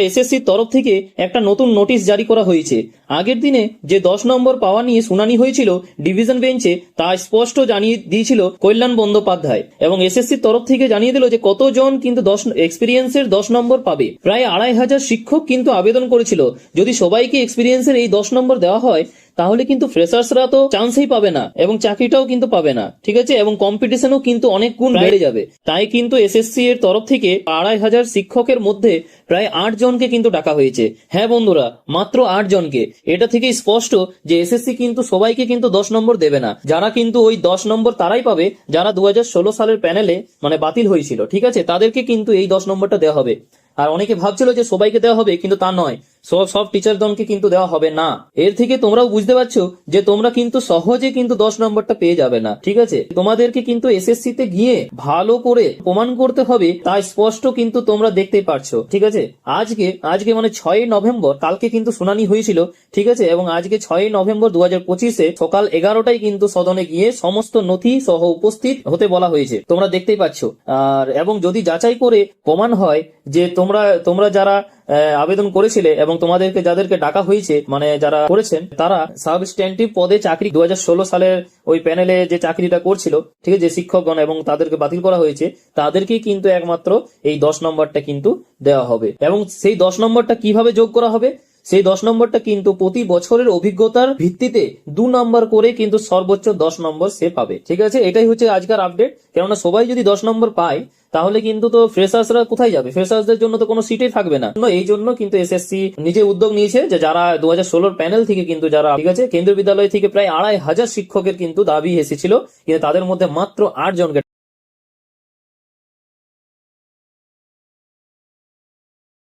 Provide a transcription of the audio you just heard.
এসএসসির তরফ থেকে একটা নতুন নোটিশ জারি করা হয়েছে। আগের দিনে যে 10 নম্বর পাওয়া নিয়ে শুনানি হয়েছিল ডিভিশন বেঞ্চে, তা স্পষ্ট জানিয়ে দিয়েছিল কল্যাণ বন্দ্যোপাধ্যায়, এবং এসএসসির তরফ থেকে জানিয়ে দিল যে কতজন কিন্তু 10 এক্সপিরিয়েন্সের 10 নম্বর পাবে। প্রায় 2500 শিক্ষক কিন্তু আবেদন করেছিল। যদি সবাইকে এক্সপিরিয়েন্সের এই 10 নম্বর দেওয়া হয় তাহলে কিন্তু ফ্রেশার্সরা তো চান্সই পাবে না এবং চাকরিটাও কিন্তু পাবে না, ঠিক আছে, এবং কম্পিটিশনও কিন্তু অনেক গুণ বেড়ে যাবে। তাই কিন্তু এসএসসি এর তরফ থেকে 2500 শিক্ষকের মধ্যে প্রায় 8 জনকে কিন্তু ডাকা হয়েছে। হ্যাঁ বন্ধুরা, মাত্র 8 জনকে। এটা থেকে স্পষ্ট যে এসএসসি কিন্তু সবাইকে কিন্তু 10 নম্বর দেবে না। যারা কিন্তু ওই 10 নম্বর তারাই পাবে যারা 2016 সালের প্যানেলে মানে বাতিল হয়েছিল, ঠিক আছে, তাদেরকে কিন্তু এই 10 নম্বরটা দেওয়া হবে। আর অনেকে ভাবছিল যে সবাইকে দেওয়া হবে, কিন্তু তা নয়, সব টিচারগণকে কিন্তু দেওয়া হবে না। এর থেকে তোমরাও বুঝতে পারছো যে তোমরা কিন্তু সহজে কিন্তু 10 নম্বরটা পেয়ে যাবে না, ঠিক আছে। তোমাদেরকে কিন্তু এসএসসি তে গিয়ে ভালো করে প্রমাণ করতে হবে, তা স্পষ্ট কিন্তু তোমরা দেখতেই পারছো, ঠিক আছে। আজকে মানে 6 নভেম্বর, কালকে কিন্তু শুনানি হয়েছিল, ঠিক আছে, এবং আজকে 6 নভেম্বর 2025 সকাল 11টায় কিন্তু সদনে গিয়ে সমস্ত নথি সহ উপস্থিত হতে বলা হয়েছে, তোমরা দেখতেই পাচ্ছো। আর এবং যদি যাচাই করে প্রমাণ হয় যে তোমরা যারা আবেদন করেছিলে এবং তোমাদেরকে যাদেরকে ডাকা হয়েছে, মানে যারা করেছেন, তারা সাবস্ট্যান্টিভ পদে চাকরি 2016 সালের ওই প্যানেলে যে চাকরিটা করছিল, ঠিক আছে, যে শিক্ষকগণ, এবং তাদেরকে বাতিল করা হয়েছে, তাদেরকেই কিন্তু একমাত্র এই 10 নম্বরটা কিন্তু দেওয়া হবে। এবং সেই 10 নম্বরটা কিভাবে যোগ করা হবে? সেই 10 নম্বরটা কিন্তু প্রতি বছরের অভিজ্ঞতার ভিত্তিতে 2 নম্বর করে কিন্তু সর্বোচ্চ 10 নম্বর সে পাবে, ঠিক আছে। এটাই হচ্ছে আজকের আপডেট। কেননা সবাই যদি 10 নম্বর পায় তাহলে কিন্তু তো ফ্রেশার্সরা কোথায় যাবে? ফ্রেশার্সদের জন্য তো কোনো সিটই থাকবে না। এই জন্য কিন্তু এসএসসি নিজে উদ্যোগ নিয়েছে যে যারা 2016 প্যানেল থেকে কিন্তু যারা, ঠিক আছে, কেন্দ্রীয় বিদ্যালয় থেকে প্রায় 2500 শিক্ষকের কিন্তু দাবি এসেছিল, কিন্তু তাদের মধ্যে মাত্র 8 জনকে